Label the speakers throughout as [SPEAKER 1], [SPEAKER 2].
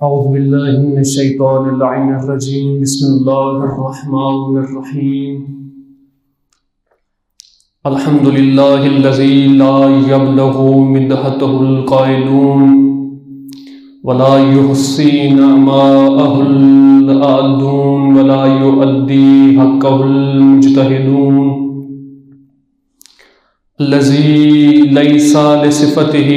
[SPEAKER 1] أعوذ بالله من الشيطان اللعين الرجيم. بسم الله الرحمن الرحيم. الحمد لله الذي لا يبلغ مدحته القائلون ولا يحصي نعماءه العادون ولا يؤدي حقه المجتهدون. الذي ليس لصفته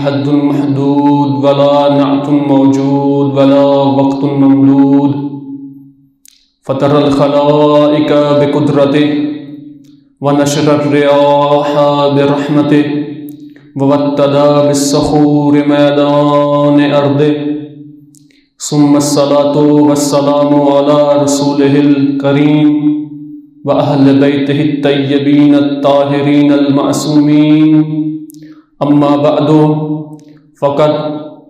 [SPEAKER 1] حد محدود ولا نعت موجود ولا وقت ممدود. فطر الخلائق بقدرته ونشر الرياح برحمته وابتدى بالصخور ميدان أرضه. ثم الصلاة والسلام على رسوله الكريم وأهل بيته الطيبين الطاهرين المعصومين. أما بعد فقد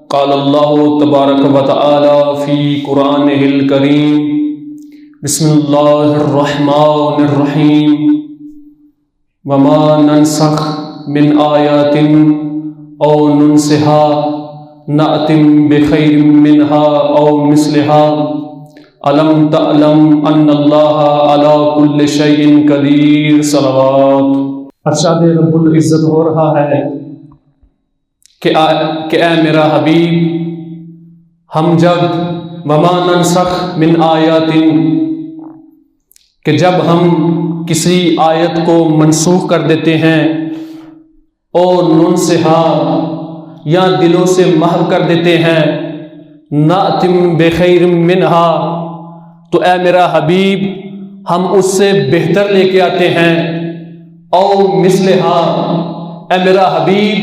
[SPEAKER 1] قال الله تبارك وتعالى في قرآنه الكريم: بسم الله الرحمن الرحيم. وما ننسخ من آيات أو ننسها نأت بخير منها أو مثلها. ألم تعلم أن الله على كل شيء قدير. صلوات. ارشاد رب العزت ہو رہا ہے کہ اے میرا حبیب، ہم جب وما ننسخ من آیات، کہ جب ہم کسی آیت کو منسوخ کر دیتے ہیں، اور ننسہا یا دلوں سے محو کر دیتے ہیں، نأتم بخیر منہا، تو اے میرا حبیب ہم اس سے بہتر لے کے آتے ہیں. او مثلہا، اے میرا حبیب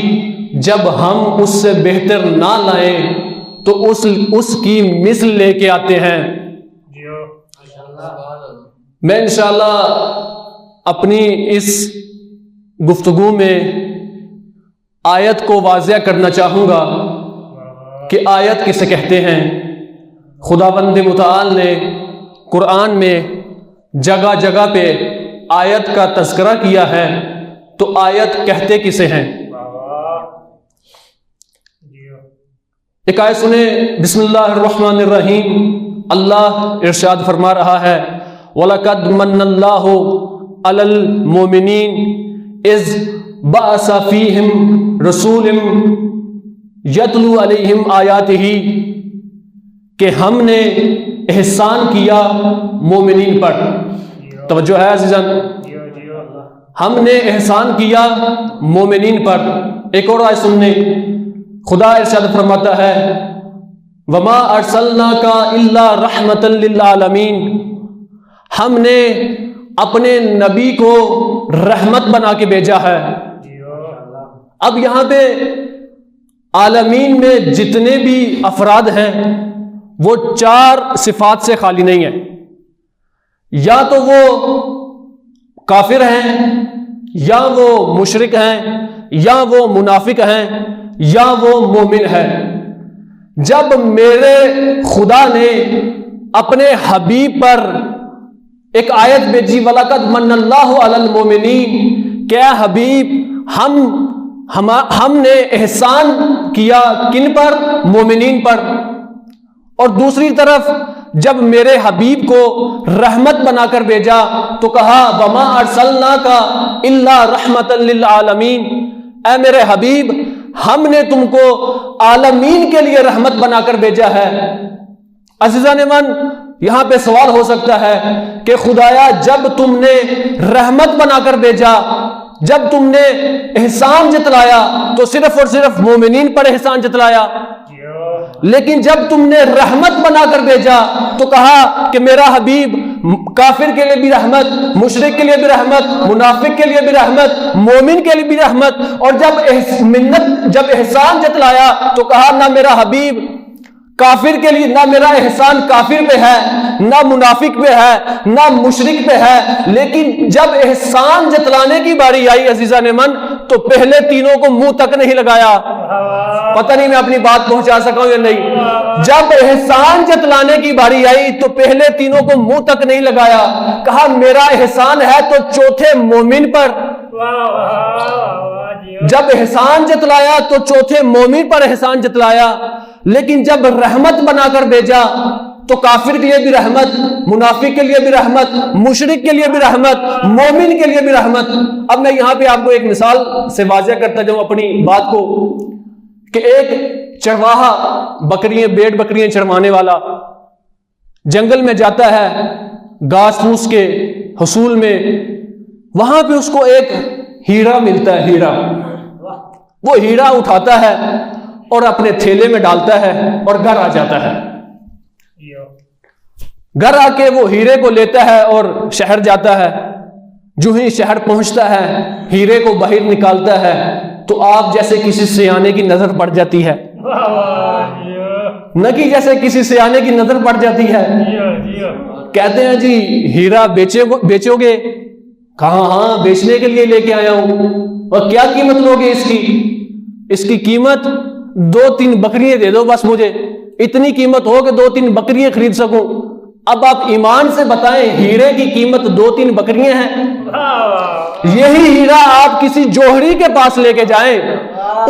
[SPEAKER 1] جب ہم اس سے بہتر نہ لائیں تو اس کی مثل لے کے آتے ہیں. میں انشاءاللہ اپنی اس گفتگو میں آیت کو واضح کرنا چاہوں گا کہ آیت کسے کہتے ہیں. خداوند متعال نے قرآن میں جگہ جگہ پہ آیت کا تذکرہ کیا ہے، تو آیت کہتے کسے ہیں؟ ایک آیت سنیں. بسم اللہ الرحمن الرحیم. اللہ ارشاد فرما رہا ہے: وَلَقَدْ مَنَّ اللَّهُ عَلَى الْمُؤْمِنِينَ إِذْ بَعَثَ فِيهِمْ رَسُولًا يَتْلُو عَلَيْهِمْ آیَاتِهِ، کہ ہم نے احسان کیا مومنین پر. توجہ ہے عزیزان، ہم نے احسان کیا مومنین پر. ایک اور آیت سننے. خدا ارشاد فرماتا ہے: وما ارسلناک الا رحمتا للعالمین، ہم نے اپنے نبی کو رحمت بنا کے بھیجا ہے. اب یہاں پہ عالمین میں جتنے بھی افراد ہیں وہ چار صفات سے خالی نہیں ہیں. یا تو وہ کافر ہیں، یا وہ مشرک ہیں، یا وہ منافق ہیں، یا وہ مومن ہیں. جب میرے خدا نے اپنے حبیب پر ایک آیت بھیجی: وَلَقَدْ مَنَّ اللَّهُ عَلَى الْمُؤْمِنِينَ، کہ اے حبیب ہم نے احسان کیا کن پر؟ مومنین پر. اور دوسری طرف جب میرے حبیب کو رحمت بنا کر بھیجا تو کہا: وما ارسلناک الا رحمتا للعالمین، اے میرے حبیب ہم نے تم کو عالمین کے لیے رحمت بنا کر بھیجا ہے. عزیزان من، یہاں پہ سوال ہو سکتا ہے کہ خدایا جب تم نے رحمت بنا کر بھیجا، جب تم نے احسان جتلایا تو صرف اور صرف مومنین پر احسان جتلایا، لیکن جب تم نے رحمت بنا کر بھیجا تو کہا کہ میرا حبیب کافر کے لیے بھی رحمت، مشرک کے لیے بھی رحمت، منافق کے لیے بھی رحمت، مومن کے لیے بھی رحمت. اور جب احسان جتلایا تو کہا نہ میرا حبیب کافر کے لیے، نہ میرا احسان کافر پہ ہے، نہ منافق پہ ہے، نہ مشرک پہ ہے. لیکن جب احسان جتلانے کی باری آئی عزیزان من، تو پہلے تینوں کو منہ تک نہیں لگایا. پتہ نہیں میں اپنی بات پہنچا سکا ہوں یا نہیں. جب احسان جتلانے کی باری آئی تو پہلے تینوں کو منہ تک نہیں لگایا. کہا میرا احسان ہے تو چوتھے مومن پر. جب احسان جتلایا تو چوتھے مومن پر احسان جتلایا. لیکن جب رحمت بنا کر بھیجا تو کافر کے لیے بھی رحمت، منافق کے لیے بھی رحمت، مشرک کے لیے بھی رحمت، مومن کے لیے بھی رحمت۔ اب میں یہاں پہ آپ کو ایک مثال سے واضح کرتا جاؤں اپنی بات کو، کہ ایک چرواہا بھیڑ بکریاں چروانے والا جنگل میں جاتا ہے گھاس پھوس کے حصول میں، وہاں پہ اس کو ایک ہیرا ملتا ہے، ہیرا۔ وہ ہیرا اٹھاتا ہے اور اپنے تھیلے میں ڈالتا ہے اور گھر آ جاتا ہے۔ گھر آ کے وہ ہیرے کو لیتا ہے اور شہر جاتا ہے۔ جو ہی شہر پہنچتا ہے ہیرے کو باہر نکالتا ہے تو آپ جیسے کسی سیانے کی نظر پڑ جاتی ہے، نہ کہ جیسے کسی سیانے کی نظر پڑ جاتی ہے۔ کہتے ہیں جی ہیرا بیچو گے؟ کہاں ہاں بیچنے کے لیے لے کے آیا ہوں۔ اور کیا قیمت لوگے اس کی؟ اس کی قیمت 2-3 بکریاں دے دو بس، مجھے اتنی قیمت ہو کہ 2-3 بکریاں خرید سکوں۔ اب آپ ایمان سے بتائیں ہیرے کی قیمت 2-3 بکریاں ہیں؟ یہی ہیرا آپ کسی جوہری کے پاس لے کے جائیں،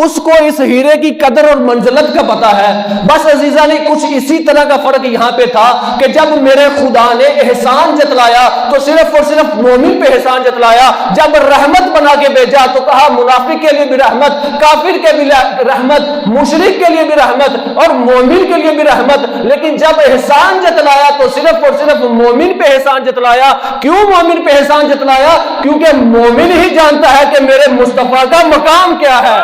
[SPEAKER 1] اس کو اس ہیرے کی قدر اور منزلت کا پتا ہے۔ بس عزیزہ نے کچھ اسی طرح کا فرق یہاں پہ تھا کہ جب میرے خدا نے احسان جتلایا تو صرف اور صرف مومن پہ احسان جتلایا، جب رحمت بنا کے بھیجا تو کہا منافق کے لیے بھی رحمت، کافر کے بھی رحمت، مشرک کے لیے بھی رحمت اور مومن کے لیے بھی رحمت۔ لیکن جب احسان جتلایا تو صرف اور صرف مومن پہ احسان جتلایا۔ کیوں مومن پہ احسان جتلایا؟ کیونکہ مومن ہی جانتا ہے کہ میرے مصطفیٰ کا مقام کیا ہے۔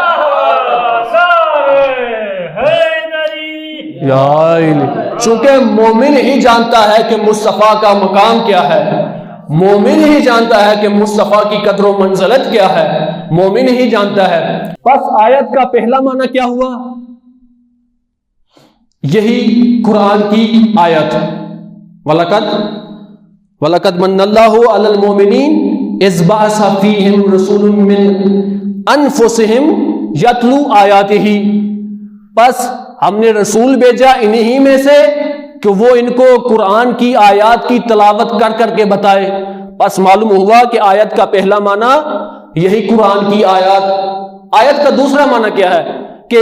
[SPEAKER 1] چونکہ مومن ہی جانتا ہے کہ مصطفیٰ کا مقام کیا ہے، مومن ہی جانتا ہے کہ مصطفیٰ کی قدر و منزلت کیا ہے، مومن ہی جانتا ہے۔ بس آیت کا پہلا معنی کیا ہوا؟ یہی قرآن کی آیت وَلَقَدْ مَنَّ اللَّهُ عَلَى الْمُؤْمِنِينَ إِذْ بَعَثَ فِيهِمْ رَسُولٌ مِّنْ أَنفُسِهِمْ يَتْلُو آيَاتِهِ، بس ہم نے رسول بھیجا انہی میں سے کہ وہ ان کو قرآن کی آیات کی تلاوت کر کر کے بتائے۔ بس معلوم ہوا کہ آیت کا پہلا معنی یہی قرآن کی آیات۔ آیت کا دوسرا معنی کیا ہے کہ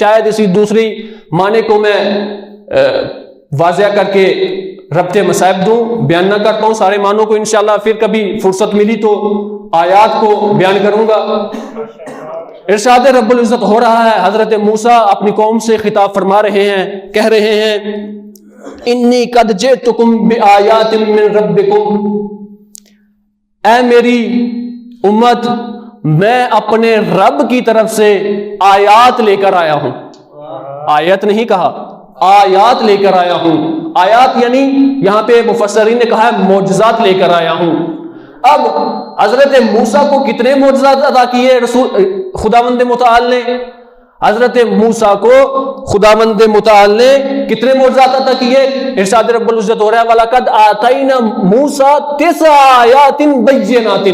[SPEAKER 1] شاید اسی دوسری معنی کو میں واضح کر کے ربط مصائب دوں، بیان نہ کر پاؤں سارے معنوں کو، انشاءاللہ پھر کبھی فرصت ملی تو آیات کو بیان کروں گا۔ ارشاد رب العزت ہو رہا ہے، حضرت موسیٰ اپنی قوم سے خطاب فرما رہے ہیں، کہہ رہے ہیں انی قد جئتکم بآیات من ربکم، اے میری امت میں اپنے رب کی طرف سے آیات لے کر آیا ہوں۔ آیت نہیں کہا، آیات لے کر آیا ہوں۔ آیات یعنی یہاں پہ مفسرین نے کہا ہے معجزات لے کر آیا ہوں۔ اب حضرت موسیٰ کو کتنے معجزات عطا کیے خداوند متعال نے؟ حضرت موسیٰ کو خداوند متعال نے کتنے معجزات عطا کیے؟ ارشاد رب العزت ہو رہا ہے وَلَقَدْ آتَيْنَا مُوسَىٰ 9 آیات بَيِّنَاتٍ،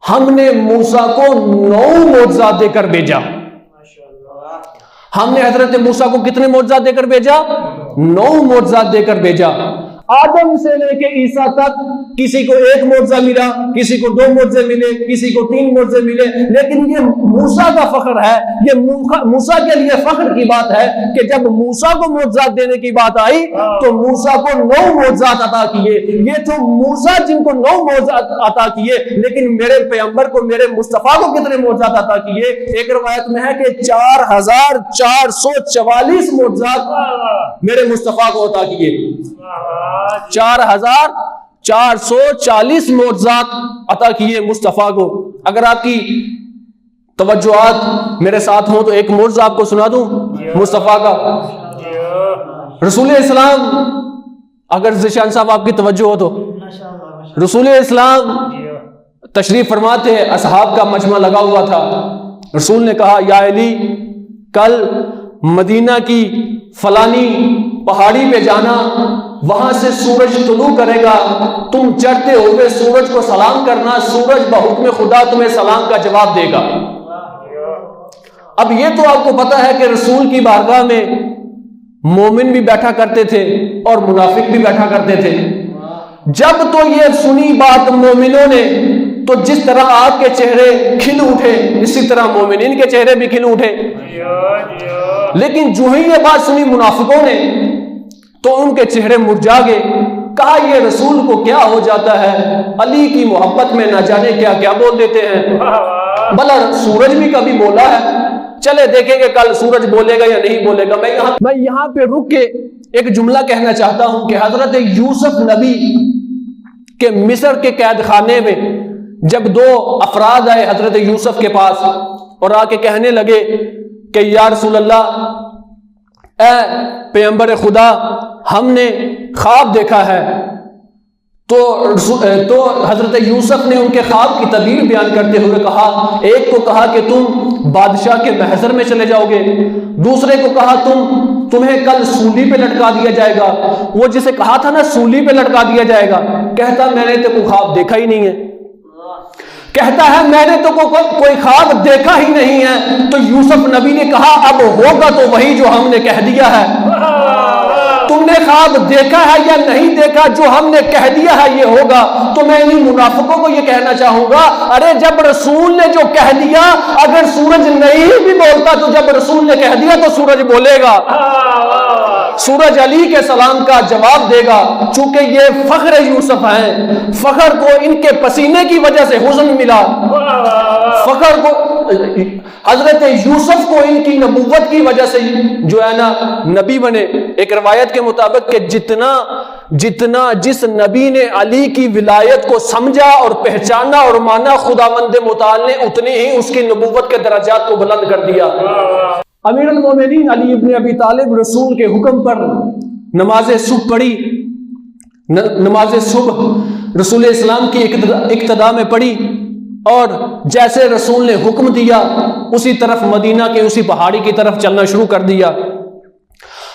[SPEAKER 1] ہم نے موسیٰ کو 9 معجزات دے کر بھیجا۔ ہم نے حضرت موسیٰ کو کتنے معجزات دے کر بھیجا؟ 9 معجزات دے کر بھیجا۔ آدم سے لے کے عیسیٰ تک کسی کو 1 معجزہ ملا، کسی کو 2 معجزے ملے، کسی کو 3 معجزے ملے، لیکن یہ موسیٰ کا فخر ہے، یہ موسیٰ کے لیے فخر کی بات ہے کہ جب موسیٰ کو معجزات دینے کی بات آئی تو موسیٰ کو 9 معجزات عطا کیے۔ یہ تو موسیٰ جن کو 9 معجزات عطا کیے، لیکن میرے پیغمبر کو، میرے مصطفیٰ کو کتنے معجزات عطا کیے؟ ایک روایت میں ہے کہ 4444 معجزات میرے مصطفیٰ کو عطا کیے۔ 4440 معجزات عطا کیے مصطفیٰ کو۔ اگر آپ کی توجہات میرے ساتھ ہوں تو ایک معجزہ آپ کو سنا دوں مصطفیٰ کا۔ رسول اسلام، اگر ذیشان صاحب آپ کی توجہ ہو تو، رسول اسلام تشریف فرماتے ہیں، اصحاب کا مجمع لگا ہوا تھا۔ رسول نے کہا یا علی کل مدینہ کی فلانی پہاڑی پہ جانا، وہاں سے سورج طلوع کرے گا، تم چڑھتے ہوئے سورج کو سلام کرنا، سورج بحکم خدا تمہیں سلام کا جواب دے گا۔ اب یہ تو آپ کو پتا ہے کہ رسول کی بارگاہ میں مومن بھی بیٹھا کرتے تھے اور منافق بھی بیٹھا کرتے تھے۔ جب تو یہ سنی بات مومنوں نے تو جس طرح آپ کے چہرے کھل اٹھے اسی طرح مومنین کے چہرے بھی کھل اٹھے. لیکن جو ہی یہ بات سنی منافقوں نے تو ان کے چہرے مرجھا گئے. کہا یہ رسول کو کیا ہو جاتا ہے, علی کی محبت میں نہ جانے کیا کیا بول دیتے ہیں. بھلا سورج بھی کبھی بولا ہے؟ چلے دیکھیں گے کل سورج بولے گا یا نہیں بولے گا. میں یہاں پہ رک کے ایک جملہ کہنا چاہتا ہوں کہ حضرت یوسف نبی کہ مصر کے قید خانے میں جب دو افراد آئے حضرت یوسف کے پاس اور آ کے کہنے لگے کہ یا رسول اللہ, اے پیغمبر خدا, ہم نے خواب دیکھا ہے. تو حضرت یوسف نے ان کے خواب کی تعبیر بیان کرتے ہوئے کہا, ایک کو کہا کہ تم بادشاہ کے محضر میں چلے جاؤ گے, دوسرے کو کہا تمہیں کل سولی پہ لٹکا دیا جائے گا. وہ جسے کہا تھا نا سولی پہ لٹکا دیا جائے گا, کہتا میں نے تو کوئی خواب دیکھا ہی نہیں ہے. کہتا ہے میں نے تو کوئی خواب دیکھا ہی نہیں ہے. تو یوسف نبی نے کہا اب ہوگا تو وہی جو ہم نے کہہ دیا ہے. تم نے خواب دیکھا ہے یا نہیں دیکھا, جو ہم نے کہہ دیا ہے یہ ہوگا. تو میں انہیں منافقوں کو یہ کہنا چاہوں گا, ارے جب رسول نے جو کہہ دیا, اگر سورج نہیں بھی بولتا تو جب رسول نے کہہ دیا تو سورج بولے گا. سورج علی کے سلام کا جواب دے گا. چونکہ یہ فخر یوسف ہیں, فخر کو ان کے پسینے کی وجہ سے حزن ملا. فخر کو حضرت یوسف کو ان کی نبوت کی وجہ سے جو ہے نا نبی بنے. ایک روایت کے مطابق کہ جتنا جس نبی نے علی کی ولایت کو سمجھا اور پہچانا اور مانا, خداوند متعال نے اتنی ہی اس کی نبوت کے درجات کو بلند کر دیا. امیر المومنین علی ابن ابی طالب رسول کے حکم پر نماز صبح پڑھی. نماز صبح رسول اسلام کی اقتداء میں پڑھی اور جیسے رسول نے حکم دیا اسی طرف مدینہ کے اسی پہاڑی کی طرف چلنا شروع کر دیا.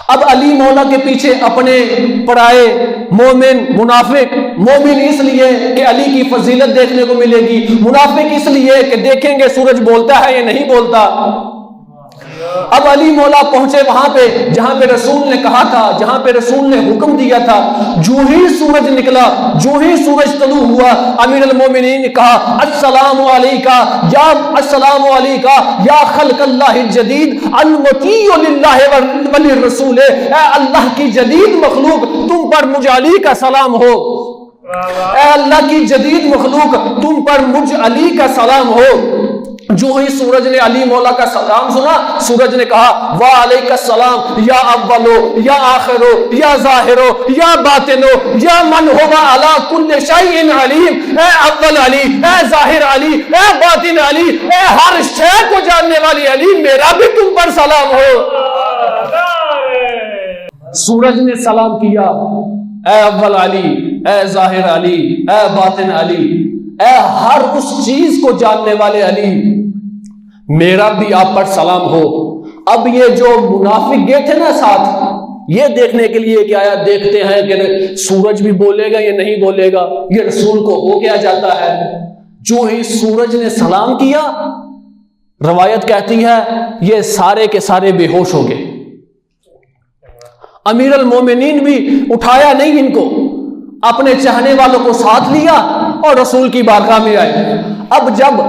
[SPEAKER 1] اب علی مولا کے پیچھے اپنے پرائے مومن منافق, مومن اس لیے کہ علی کی فضیلت دیکھنے کو ملے گی, منافق اس لیے کہ دیکھیں گے سورج بولتا ہے یا نہیں بولتا. اب علی مولا پہنچے وہاں پہ جہاں پہ رسول نے کہا تھا, جہاں پہ رسول نے حکم دیا تھا. جو ہی سورج نکلا, جو ہی سورج طلوع ہوا, امیر المومنین نے کہا السلام علیکہ یا السلام علیکہ یا خلق اللہ الجدید المطیع للہ وللرسول. اے اللہ کی جدید مخلوق تم پر مجھ علی کا سلام ہو. اے اللہ کی جدید مخلوق تم پر مجھ علی کا سلام ہو. جو ہی سورج نے علی مولا کا سلام سنا, سورج نے کہا وعلیک السلام یا اولو یا آخرو یا ظاہرو یا باطنو یا من ہوا علی کل شیء علیم. اے اول علی, اے ظاہر علی, اے باطن علی, اے ہر شے کو جاننے والی علی, میرا بھی تم پر سلام ہو. سورج نے سلام کیا, اے اول علی, اے ظاہر علی, اے باطن علی, اے ہر اس چیز کو جاننے والے علی, میرا بھی آپ پر سلام ہو. اب یہ جو منافق گئے تھے نا ساتھ, یہ دیکھنے کے لیے کہ آیا دیکھتے ہیں کہ سورج بھی بولے گا یا نہیں بولے گا, یہ رسول کو ہو کیا جاتا ہے. جو ہی سورج نے سلام کیا, روایت کہتی ہے یہ سارے کے سارے بے ہوش ہو گئے. امیر المومنین بھی اٹھایا نہیں ان کو, اپنے چاہنے والوں کو ساتھ لیا اور رسول کی بارگاہ میں آئے. اب جب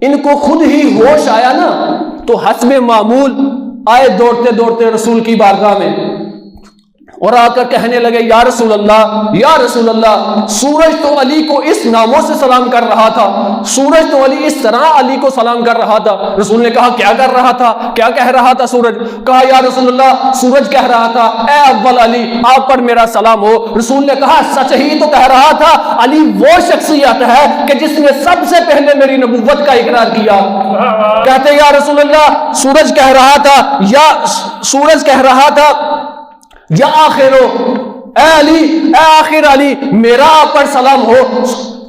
[SPEAKER 1] ان کو خود ہی ہوش آیا نا تو حسب معمول آئے دوڑتے دوڑتے رسول کی بارگاہ میں اور آ کر کہنے لگے یا رسول اللہ, یا رسول اللہ, سورج تو علی کو اس ناموں سے سلام کر رہا تھا, سورج تو علی اس طرح علی کو سلام کر رہا تھا. رسول نے کہا کیا کر رہا تھا, کیا کہہ رہا تھا سورج؟ کہا یا رسول اللہ سورج کہہ رہا تھا اے اول علی آپ پر میرا سلام ہو. رسول نے کہا سچ ہی تو کہہ رہا تھا, علی وہ شخصیت ہے کہ جس نے سب سے پہلے میری نبوت کا اقرار کیا. کہتے یا رسول اللہ سورج کہہ رہا تھا, یا سورج کہہ رہا تھا یا آخرو, اے علی, اے آخر علی, میرا آپ پر سلام ہو.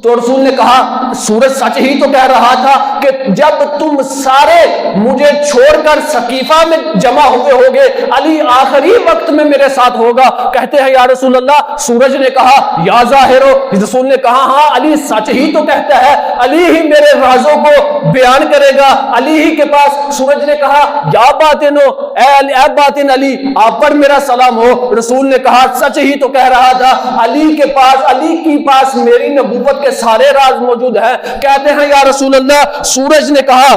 [SPEAKER 1] تو رسول نے کہا سورج سچ ہی تو کہہ رہا تھا کہ جب تم سارے مجھے چھوڑ کر سقیفہ میں جمع ہوئے ہوگے, علی آخری وقت میں میرے ساتھ ہوگا. کہتے ہیں یا رسول اللہ سورج نے کہا یا ظاہرو, رسول نے کہا ہاں علی سچ ہی تو کہتا ہے, علی ہی میرے رازوں کو بیان کرے گا, علی ہی کے پاس. سورج نے کہا یا باطنو, اے باطن علی آپ پر میرا سلام ہو. رسول نے کہا سچ ہی تو کہہ رہا تھا, علی کے پاس, علی کی پاس میری نبوت کے سارے راز موجود ہیں. کہتے ہیں یا رسول اللہ سورج نے کہا،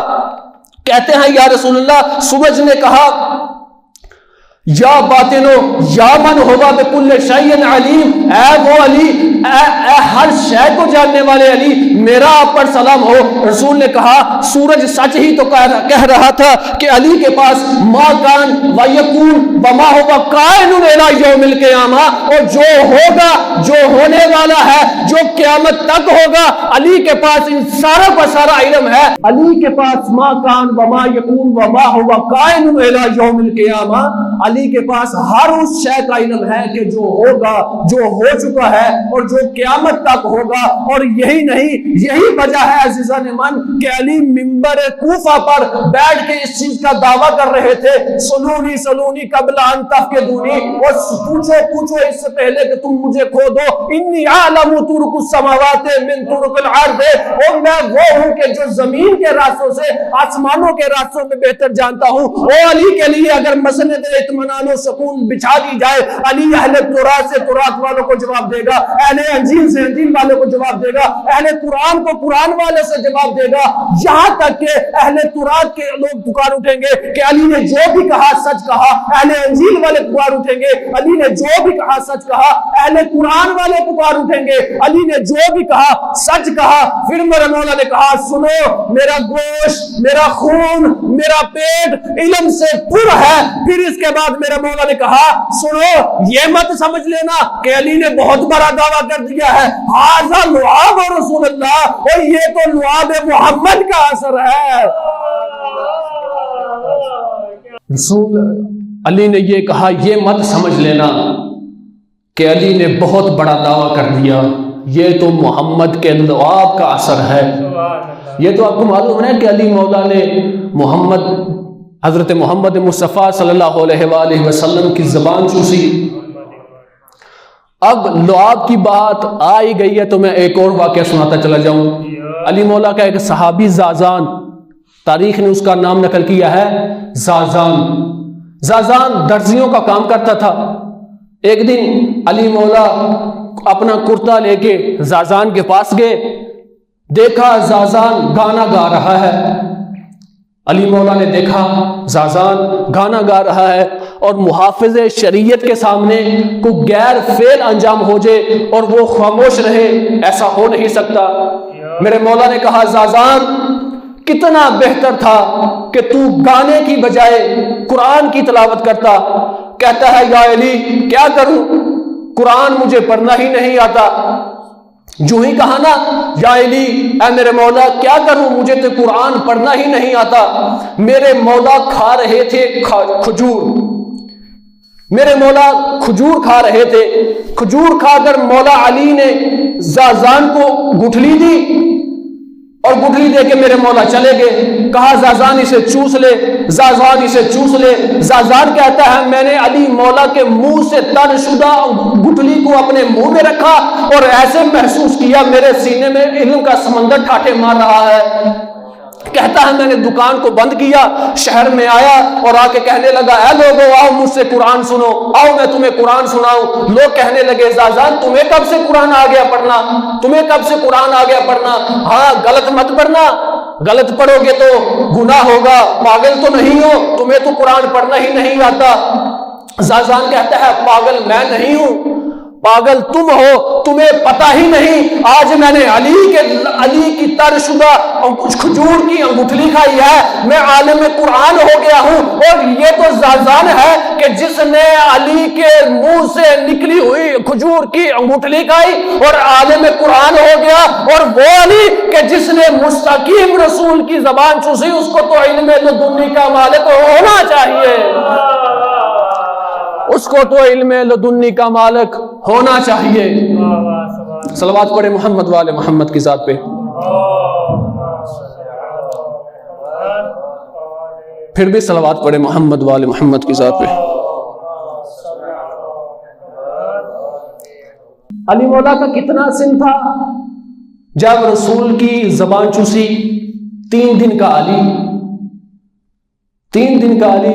[SPEAKER 1] کہتے ہیں یا رسول اللہ سورج نے کہا یا باطنو یا من ہوا بکل شیء علیم، اے وہ علی، اے ہر شے کو جاننے والے علی، میرا آپ پر سلام ہو. رسول نے کہا سورج سچ ہی تو کہہ رہا تھا کہ علی کے پاس ما کان و یکون و ما ہوا کائن الی یوم القیامہ، اور جو ہوگا، جو ہونے والا ہے، جو قیامت تک ہوگا، علی کے پاس ان سارا کا سارا علم ہے. علی کے پاس ما کان و ما یکون و ما ہوا کائن الی یوم القیامہ، علی کے پاس ہر اس شے کا علم ہے کہ جو ہوگا، جو ہو چکا ہے اور جو قیامت تک ہوگا. اور یہی نہیں، یہی وجہ ہے عزیزان من کہ علی منبر کوفہ پر بیٹھ کے اس چیز کا دعویٰ کر رہے تھے سلونی سلونی قبل ان تفقدونی، اور پوچھو پوچھو اس سے پہلے کہ تم مجھے کھو دو. انی اعلم طرق السماوات من طرق الارض، اور میں وہ ہوں کہ جو زمین کے راستوں سے آسمانوں کے راستوں میں بہتر جانتا ہوں. وہ علی کے لیے اگر مسند اطمینان و سکون بچھا دی جائے، علی اہل تورات سے تورات والوں کو جواب دے گا، اہل انجیل سے انجیل والوں کو جواب دے گا، اہل قرآن کو قرآن والے سے جواب دے گا. یہاں تک کہ اہل تورات کے لوگ پکار اٹھیں گے کہ علی نے جو بھی کہا سچ کہا. اہل انجیل والے پکار اٹھیں گے علی نے جو بھی کہا سچ کہا. اہل قرآن والے پکار اٹھیں گے علی نے جو بھی کہا سچ کہا. پھر میرے مولا نے کہا سنو، میرا گوشت، میرا خون، میرا پیٹ علم سے پر ہے. پھر اس کے بعد میرے مولا نے کہا سنو، یہ مت سمجھ لینا کہ علی نے بہت بڑا دعویٰ کر دیا ہے. ھذا لعاب رسول اللہ، اور یہ تو لعاب محمد کا اثر ہے. رسول علی نے یہ کہا یہ مت سمجھ لینا کہ علی نے بہت بڑا دعویٰ کر دیا، یہ تو محمد کے لعاب کا اثر ہے. یہ تو آپ کو معلوم ہے کہ علی مولا نے حضرت محمد مصطفیٰ صلی اللہ علیہ وآلہ وسلم کی زبان چوسی. اب لعاب کی بات آئی گئی ہے تو میں ایک اور واقعہ سناتا چلا جاؤں. علی مولا کا ایک صحابی زازان، تاریخ نے اس کا نام نقل کیا ہے زازان. زازان درزیوں کا کام کرتا تھا. ایک دن علی مولا اپنا کرتا لے کے زازان کے پاس گئے، دیکھا زازان گانا گا رہا ہے. علی مولا نے دیکھا زازان گانا گا رہا ہے اور محافظ شریعت کے سامنے کوئی غیر فعل انجام ہو جائے اور وہ خاموش رہے، ایسا ہو نہیں سکتا. میرے مولا نے کہا زازان کتنا بہتر تھا کہ تو گانے کی بجائے قرآن کی تلاوت کرتا. کہتا ہے یا علی کیا کروں، قرآن مجھے پڑھنا ہی نہیں آتا. جو ہی کہا نا یا علی اے میرے مولا کیا کروں، مجھے تو قرآن پڑھنا ہی نہیں آتا. میرے مولا کھا رہے تھے کھجور، میرے مولا کھجور کھا رہے تھے. کھجور کھا کر مولا علی نے زازان کو گٹھلی دی اور گٹھلی دے کے میرے مولا چلے گئے. کہا زازان اسے چوس لے، زازان اسے چوس لے. زازان کہتا ہے میں نے علی مولا کے منہ سے تر شدہ گٹھلی کو اپنے منہ میں رکھا اور ایسے محسوس کیا میرے سینے میں علم کا سمندر ٹھاٹھے مار رہا ہے. کہتا ہے میں نے دکان کو بند کیا، شہر میں آیا اور آ کے کہنے لگا اے لوگو آؤ مجھ سے قرآن سنو، آؤ میں تمہیں قرآن سناؤں. لوگ کہنے لگے زازان تمہیں کب سے قرآن آ گیا پڑھنا، تمہیں کب سے قرآن آ گیا پڑھنا. ہاں غلط مت پڑھنا، غلط پڑھو گے تو گناہ ہوگا، پاگل تو نہیں ہو، تمہیں تو قرآن پڑھنا ہی نہیں آتا. زازان کہتا ہے پاگل میں نہیں ہوں، پاگل تم ہو، تمہیں پتہ ہی نہیں. آج میں نے علی کی تر شدہ کھجور کی انگوٹھلی کھائی ہے، میں عالم قرآن ہو گیا ہوں. اور یہ تو زازان ہے کہ جس نے علی کے منہ سے نکلی ہوئی کھجور کی انگوٹھلی کھائی اور عالم قرآن ہو گیا. اور وہ علی کہ جس نے مستقیم رسول کی زبان چوسی، اس کو تو علم لدنی کا مالک ہونا چاہیے، اس کو تو علم لدنی کا مالک ہونا چاہیے. صلوات پڑھے محمد والے محمد کی ذات پہ. پھر بھی صلوات پڑھے محمد والے محمد کی ذات پہ. علی مولا کا کتنا سن تھا جب رسول کی زبان چوسی. 3 دن کا علی، 3 دن کا علی،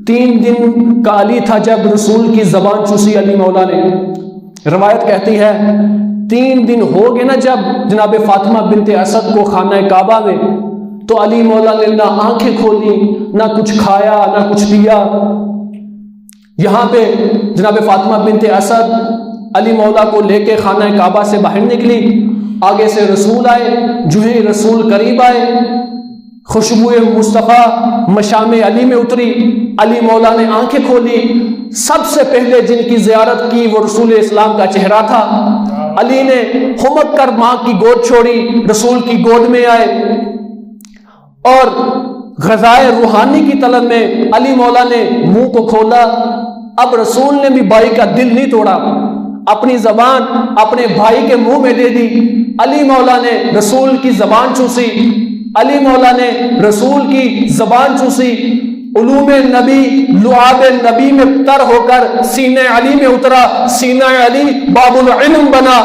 [SPEAKER 1] 3 دن کا علی تھا جب رسول کی زبان چوسی علی مولا نے. روایت کہتی ہے 3 دن ہو گئے نا جب جناب فاطمہ بنت اسد کو خانہ کعبہ میں، تو علی مولا نے نہ آنکھیں کھولی، نہ کچھ کھایا، نہ کچھ پیا۔ یہاں پہ جناب فاطمہ بنت اسد علی مولا کو لے کے خانہ کعبہ سے باہر نکلی، آگے سے رسول آئے، جو ہی رسول قریب آئے خوشبو مصطفیٰ مشام علی میں اتری، علی مولا نے آنکھیں کھولی، سب سے پہلے جن کی زیارت کی وہ رسول اسلام کا چہرہ تھا۔ علی نے ہمک کر ماں کی گود چھوڑی، رسول کی گود میں آئے، اور غذائے روحانی کی طلب میں علی مولا نے منہ کو کھولا۔ اب رسول نے بھی بھائی کا دل نہیں توڑا، اپنی زبان اپنے بھائی کے منہ میں دے دی۔ علی مولا نے رسول کی زبان چوسی، علی مولا نے رسول کی زبان چوسی، علوم نبی لعاب نبی میں تر ہو کر سینہ علی میں اترا، سینہ علی باب العلم بنا۔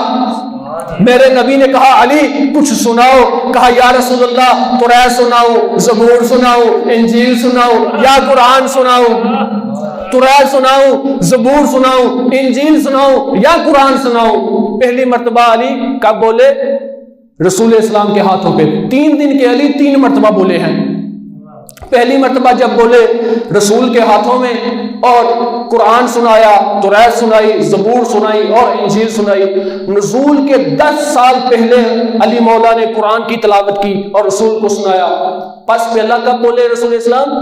[SPEAKER 1] میرے نبی نے کہا علی کچھ سناؤ، کہا یا رسول اللہ قرآن سناؤ، زبور سناؤ، انجیل سناؤ، یا قرآن سناؤ، قرآن سناؤ، زبور سناؤ، انجیل سناؤ، یا قرآن سناؤ۔ پہلی مرتبہ علی کب بولے؟ رسول اسلام کے ہاتھوں پہ 3 دن کے علی 3 مرتبہ بولے ہیں۔ پہلی مرتبہ جب بولے رسول کے ہاتھوں میں، اور قرآن سنایا، تورات سنائی، زبور سنائی اور انجیل سنائی۔ نزول کے 10 سال پہلے علی مولا نے قرآن کی تلاوت کی اور رسول کو سنایا۔ پس پہلا کب بولے رسول اسلام؟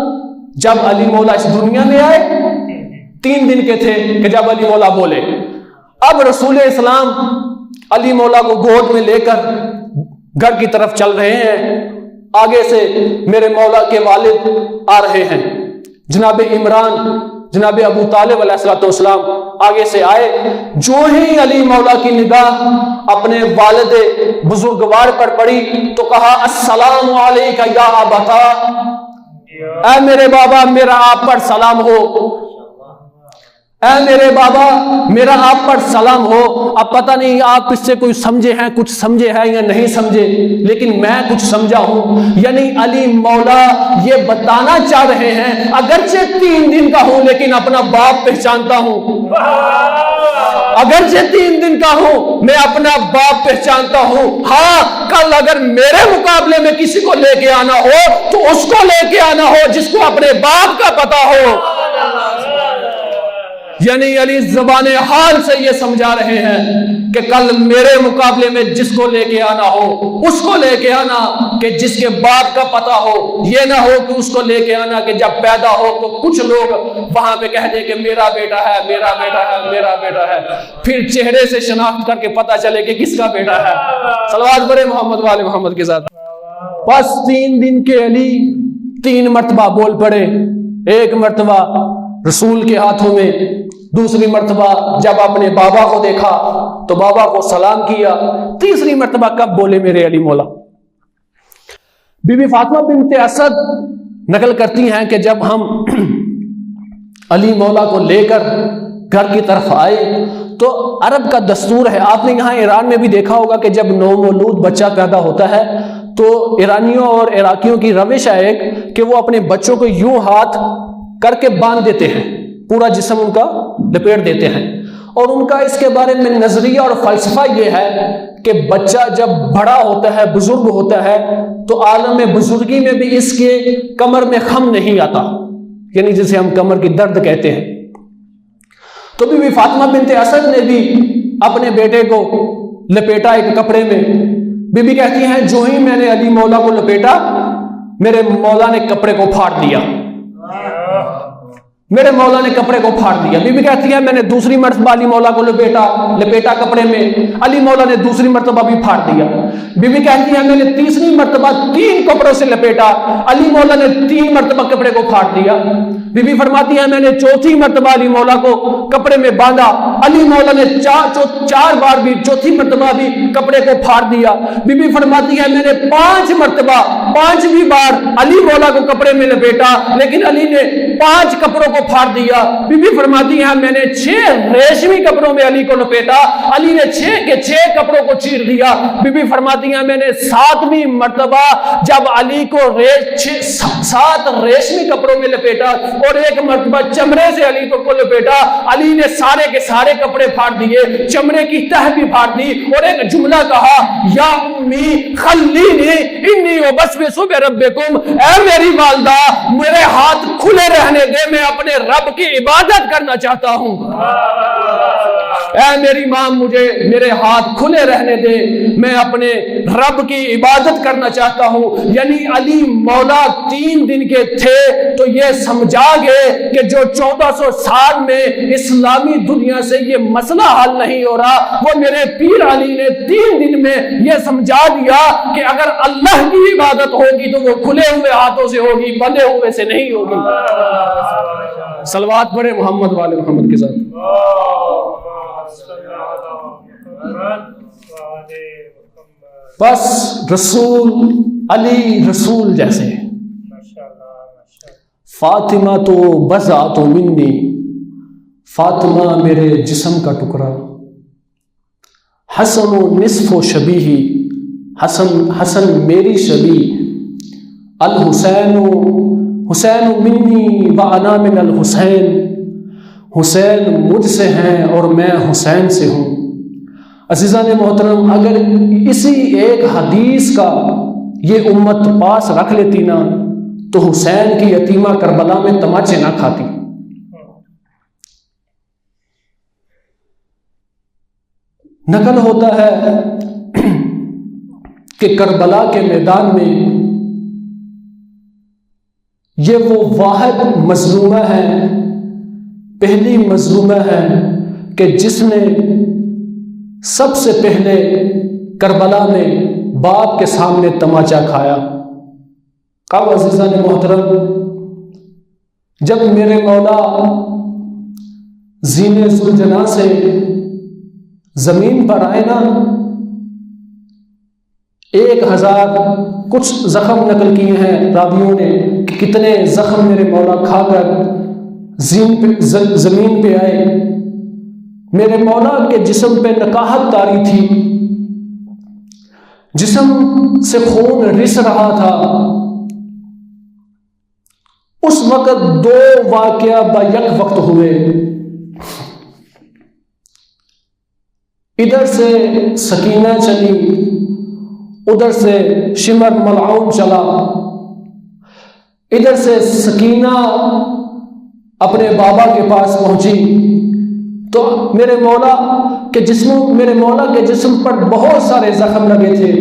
[SPEAKER 1] جب علی مولا اس دنیا میں آئے 3 دن کے تھے کہ جب علی مولا بولے۔ اب رسول اسلام علی مولا کو گود میں لے کر گھر کی طرف چل رہے ہیں، آگے سے میرے مولا کے والد آ رہے ہیں، جناب عمران، جناب ابو طالب علیہ السلام آگے سے آئے۔ جو ہی علی مولا کی نگاہ اپنے والد بزرگوار پر پڑی تو کہا السلام علیکہ یا ابتا، اے میرے بابا میرا آپ پر سلام ہو، اے میرے بابا میرا آپ پر سلام ہو۔ اب پتہ نہیں آپ اس سے کوئی سمجھے ہیں، کچھ سمجھے ہیں یا نہیں سمجھے، لیکن میں کچھ سمجھا ہوں۔ یعنی علی مولا یہ بتانا چاہ رہے ہیں اگرچہ 3 دن کا ہوں لیکن اپنا باپ پہچانتا ہوں، اگرچہ 3 دن کا ہوں میں اپنا باپ پہچانتا ہوں۔ ہاں کل اگر میرے مقابلے میں کسی کو لے کے آنا ہو تو اس کو لے کے آنا ہو جس کو اپنے باپ کا پتہ ہو۔ یعنی علی زبان حال سے یہ سمجھا رہے ہیں کہ کل میرے مقابلے میں جس کو لے کے آنا ہو اس کو لے کے آنا کہ جس کے باپ کا پتہ ہو، یہ نہ ہو کہ اس کو لے کے آنا کہ جب پیدا ہو تو کچھ لوگ وہاں پہ کہہ دیں کہ میرا بیٹا ہے، میرا بیٹا ہے، میرا بیٹا ہے، پھر چہرے سے شناخت کر کے پتہ چلے کہ کس کا بیٹا ہے۔ صلوات برے محمد والے محمد کے ساتھ۔ بس 3 دن کے علی 3 مرتبہ بول پڑے، 1 مرتبہ رسول کے ہاتھوں میں، دوسری مرتبہ جب اپنے بابا کو دیکھا تو بابا کو سلام کیا، تیسری مرتبہ کب بولے میرے علی مولا؟ بی بی فاطمہ بنت اسد نقل کرتی ہیں کہ جب ہم علی مولا کو لے کر گھر کی طرف آئے تو عرب کا دستور ہے، آپ نے یہاں ایران میں بھی دیکھا ہوگا کہ جب نومولود بچہ پیدا ہوتا ہے تو ایرانیوں اور عراقیوں کی روش ہے ایک کہ وہ اپنے بچوں کو یوں ہاتھ کر کے باندھ دیتے ہیں، پورا جسم ان کا لپیٹ دیتے ہیں، اور ان کا اس کے بارے میں نظریہ اور فلسفہ یہ ہے کہ بچہ جب بڑا ہوتا ہے، بزرگ ہوتا ہے تو عالم بزرگی میں بھی اس کے کمر میں خم نہیں آتا، یعنی جسے ہم کمر کی درد کہتے ہیں۔ تو بی بی فاطمہ بنت اسد نے بھی اپنے بیٹے کو لپیٹا ایک کپڑے میں۔ بی بی کہتی ہیں جو ہی میں نے علی مولا کو لپیٹا میرے مولا نے کپڑے کو پھاڑ دیا، میرے مولا نے کپڑے کو پھاڑ دیا۔ بی بی کہتی ہے میں نے دوسری مرتبہ علی مولا کو لپیٹا کپڑے میں، علی مولا نے دوسری مرتبہ بھی پھاڑ دیا۔ بی بی کہتی ہے میں نے تیسری مرتبہ 3 کپڑوں سے لپیٹا، علی مولا نے 3 مرتبہ کپڑے کو پھاڑ دیا۔ بی بی فرماتی ہے میں نے 4تھی مرتبہ علی مولا کو کپڑے میں باندھا، علی مولا نے 4 بار بھی 4تھی مرتبہ بھی کپڑے کو پھاڑ دیا۔ بی بی فرماتی ہے میں نے 5 مرتبہ 5ویں بار علی مولا کو کپڑے میں لپیٹا لیکن علی نے 5 کپڑوں کو پھاڑ دیا۔ بی بی فرماتی ہے میں نے 6 ریشمی کپڑوں میں علی کو لپیٹا، علی نے 6 کے 6 کپڑوں کو چیر دیا۔ بی بی فرماتی ہے میں نے 7ویں مرتبہ جب علی کو 7 ریشمی کپڑوں میں لپیٹا اور ایک مرتبہ چمڑے سے علی کو لپیٹا، علی نے سارے کے سارے کپڑے پھاڑ دیے، چمڑے کی تہ بھی پھاڑ دی، اور ایک جملہ کہا، یا امی خلینی انی وبسوس بربکم، اے میری والدہ میرے ہاتھ کھلے رہنے دے، میں اپنے رب کی عبادت کرنا چاہتا ہوں۔ اے میری ماں مجھے میرے ہاتھ کھلے رہنے دے، میں اپنے رب کی عبادت کرنا چاہتا ہوں۔ یعنی علی مولا 3 دن کے تھے تو یہ سمجھا گئے کہ جو 1400 سال میں اسلامی دنیا سے یہ مسئلہ حل نہیں ہو رہا، وہ میرے پیر علی نے 3 دن میں یہ سمجھا دیا کہ اگر اللہ کی عبادت ہوگی تو وہ کھلے ہوئے ہاتھوں سے ہوگی، بندے ہوئے سے نہیں ہوگی۔ صلوات پڑھے محمد والے محمد کے ساتھ۔ بس رسول علی رسول جیسے، فاطمہ تو بضعۃ منی، فاطمہ میرے جسم کا ٹکڑا، حسن و نصف و شبیہی، حسن میری شبیہ، الحسین حسین منی وانا من الحسین، حسین مجھ سے ہیں اور میں حسین سے ہوں۔ عزیزان محترم، اگر اسی ایک حدیث کا یہ امت پاس رکھ لیتی نا تو حسین کی یتیمہ کربلا میں تماچے نہ کھاتی۔ نقل ہوتا ہے کہ کربلا کے میدان میں یہ وہ واحد مظلومہ ہے، پہلی مظلومہ ہے کہ جس نے سب سے پہلے کربلا میں باپ کے سامنے تماچا کھایا۔ اب عزیزان محترم، جب میرے مولا زین ذوالجناح سے زمین پر آئے نا، 1000 کچھ زخم نقل کیے ہیں راویوں نے کہ کتنے زخم میرے مولا کھا کر زمین پہ آئے۔ میرے مولا کے جسم پہ نکاحت طاری تھی، جسم سے خون رس رہا تھا۔ اس وقت 2 واقعہ بیک وقت ہوئے، ادھر سے سکینہ چلی، ادھر سے شمر ملعون چلا۔ ادھر سے سکینہ اپنے بابا کے پاس پہنچی تو میرے مولا کے جسم پر بہت سارے زخم لگے تھے،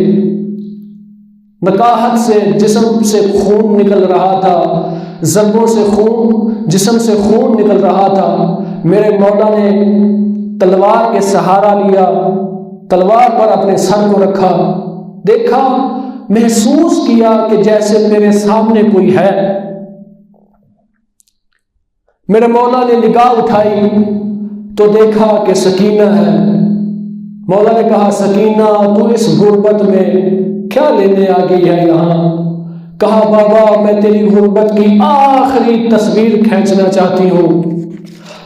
[SPEAKER 1] نکاحت سے جسم سے خون نکل رہا تھا، ضربوں سے جسم سے خون نکل رہا تھا۔ میرے مولا نے تلوار کے سہارا لیا، تلوار پر اپنے سر کو رکھا، دیکھا، محسوس کیا کہ جیسے میرے سامنے کوئی ہے۔ میرے مولا نے نگاہ اٹھائی تو دیکھا کہ سکینہ ہے۔ مولا نے کہا، سکینہ تو اس غربت میں کیا لینے آ گئی ہے یہاں؟ کہا، بابا میں تیری غربت کی آخری تصویر کھینچنا چاہتی ہوں،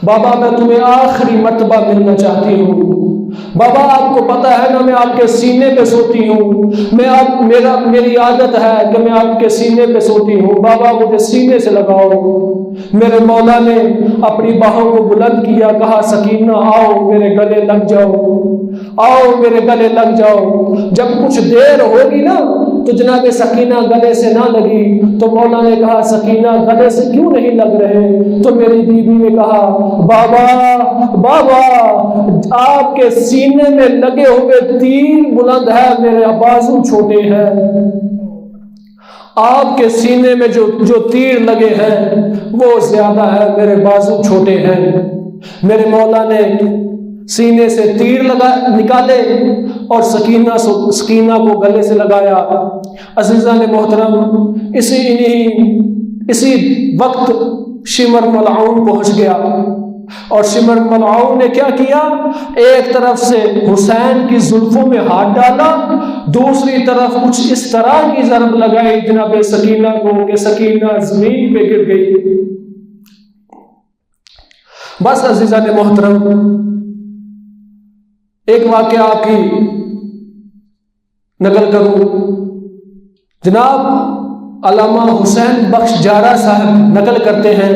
[SPEAKER 1] بابا میں تمہیں آخری مرتبہ ملنا چاہتی ہوں۔ بابا آپ کو پتا ہے نا میں آپ کے سینے پہ سوتی ہوں، میری عادت ہے کہ میں آپ کے سینے پہ سوتی ہوں، بابا مجھے سینے سے لگاؤ۔ میرے مولا نے اپنی باہوں کو بلند کیا، کہا، سکینہ آؤ میرے گلے لگ جاؤ، آؤ میرے گلے لگ جاؤ۔ جب کچھ دیر ہوگی نا تو جناب سکینہ گلے سے نہ لگی تو مولا نے کہا، سکینہ گلے سے کیوں نہیں لگ رہے؟ تو میری بیوی نے کہا، بابا آپ کے سینے میں لگے ہوئے تیر بلند ہے، میرے بازو چھوٹے ہیں۔ آپ کے سینے میں جو تیر لگے ہیں وہ زیادہ ہے، میرے بازو چھوٹے ہیں۔ میرے مولا نے سینے سے تیر نکالے اور سکینہ کو گلے سے لگایا۔ عزیزان محترم، اسی وقت شمر ملعون پہنچ گیا، اور شمر ملعون نے کیا کیا؟ ایک طرف سے حسین کی زلفوں میں ہاتھ ڈالا، دوسری طرف کچھ اس طرح کی ضرب لگائی جناب سکینہ کو کہ سکینہ زمین پہ گر گئی۔ بس عزیزان محترم، ایک واقعہ آپ کی نقل کروں۔ جناب علامہ حسین بخش جارہ صاحب نقل کرتے ہیں،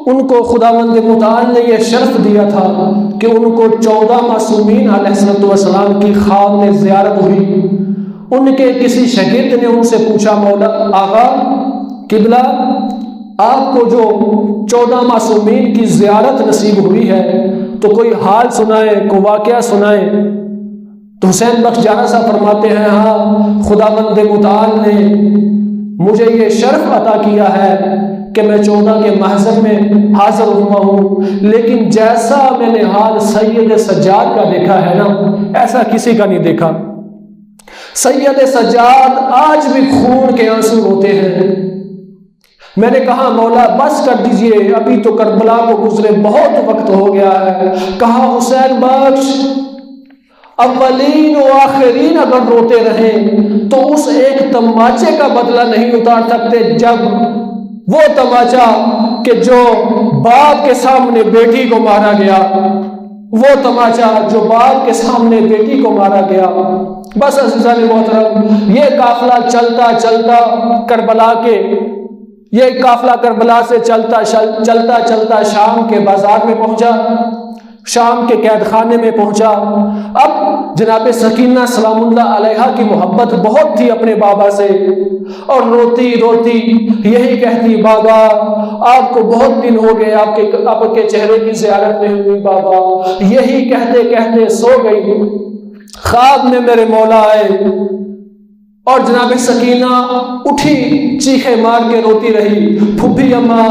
[SPEAKER 1] ان کو خداوند متعال نے یہ شرف دیا تھا کہ ان کو 14 معصومین علیہ السلام کی خواب میں زیارت ہوئی۔ ان کے کسی شاگرد نے ان سے پوچھا، مولا آقا قبلہ، آپ کو جو 14 معصومین کی زیارت نصیب ہوئی ہے تو کوئی حال سنائیں، کوئی واقعہ سنائیں۔ تو حسین بخش جارہ صاحب فرماتے ہیں، ہاں خداوند متعال نے مجھے یہ شرف عطا کیا ہے کہ میں 14 کے محضر میں حاضر ہوا ہوں، لیکن جیسا میں نے حال سید سجاد کا دیکھا ہے نا، ایسا کسی کا نہیں دیکھا۔ سید سجاد آج بھی خون کے آنسو ہوتے ہیں۔ میں نے کہا مولا بس کر دیجئے، ابھی تو کربلا کو گزرے بہت وقت ہو گیا ہے۔ کہا حسین بخش، اولین و آخرین اگر روتے رہیں تو اس ایک تماچے کا بدلہ نہیں اتار سکتے، جب وہ تماچا کہ جو باپ کے سامنے بیٹی کو مارا گیا، وہ تماچا جو باپ کے سامنے بیٹی کو مارا گیا۔ بس عزیزان محترم، یہ قافلہ چلتا چلتا کربلا کے، یہ قافلہ کربلا سے چلتا چلتا شام کے بازار میں پہنچا، شام کے قید خانے میں پہنچا۔ اب جناب سکینہ سلام اللہ علیہا کی محبت بہت تھی اپنے بابا سے، اور روتی روتی یہی کہتی، بابا آپ کو بہت دن ہو گئے آپ کے چہرے کی زیارت نہیں ہوئی بابا۔ یہی کہتے کہتے سو گئی۔ خواب میں میرے مولا آئے اور جناب سکینہ اٹھی، چیخے مار کے روتی رہی، پھوپھی اماں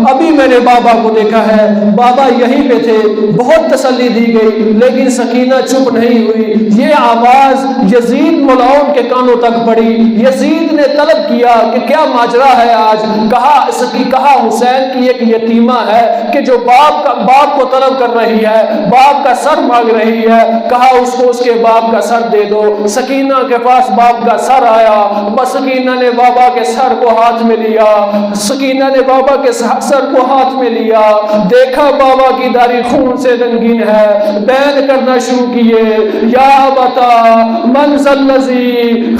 [SPEAKER 1] ابھی میں نے بابا کو دیکھا ہے، بابا یہیں پہ تھے۔ بہت تسلی دی گئی لیکن سکینہ چپ نہیں ہوئی۔ یہ آواز یزید ملعون کے کانوں تک پڑی۔ یزید نے طلب کیا کہ کیا ماجرا ہے آج؟ کہا حسین کی ایک یتیمہ ہے کہ جو باپ کو طلب کر رہی ہے، باپ کا سر مانگ رہی ہے، کہا اس کو اس کے باپ کا سر دے دو۔ سکینہ کے پاس باپ کا سر آیا، بس سکینہ نے بابا کے سر کو ہاتھ میں لیا، سکینہ نے بابا کے سر کو ہاتھ میں لیا، دیکھا بابا کی داڑھی خون سے رنگین ہے، بیان کرنا شروع کیے، یا بتا منزل الذی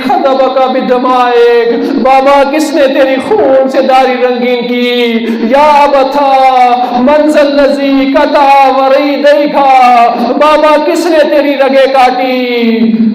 [SPEAKER 1] خضب کا بدمائک، بابا کس نے تیری خون سے داڑھی رنگین کی؟ یا بتا منزل الذی قطع وریدیک، بابا کس نے تیری رگیں کاٹی؟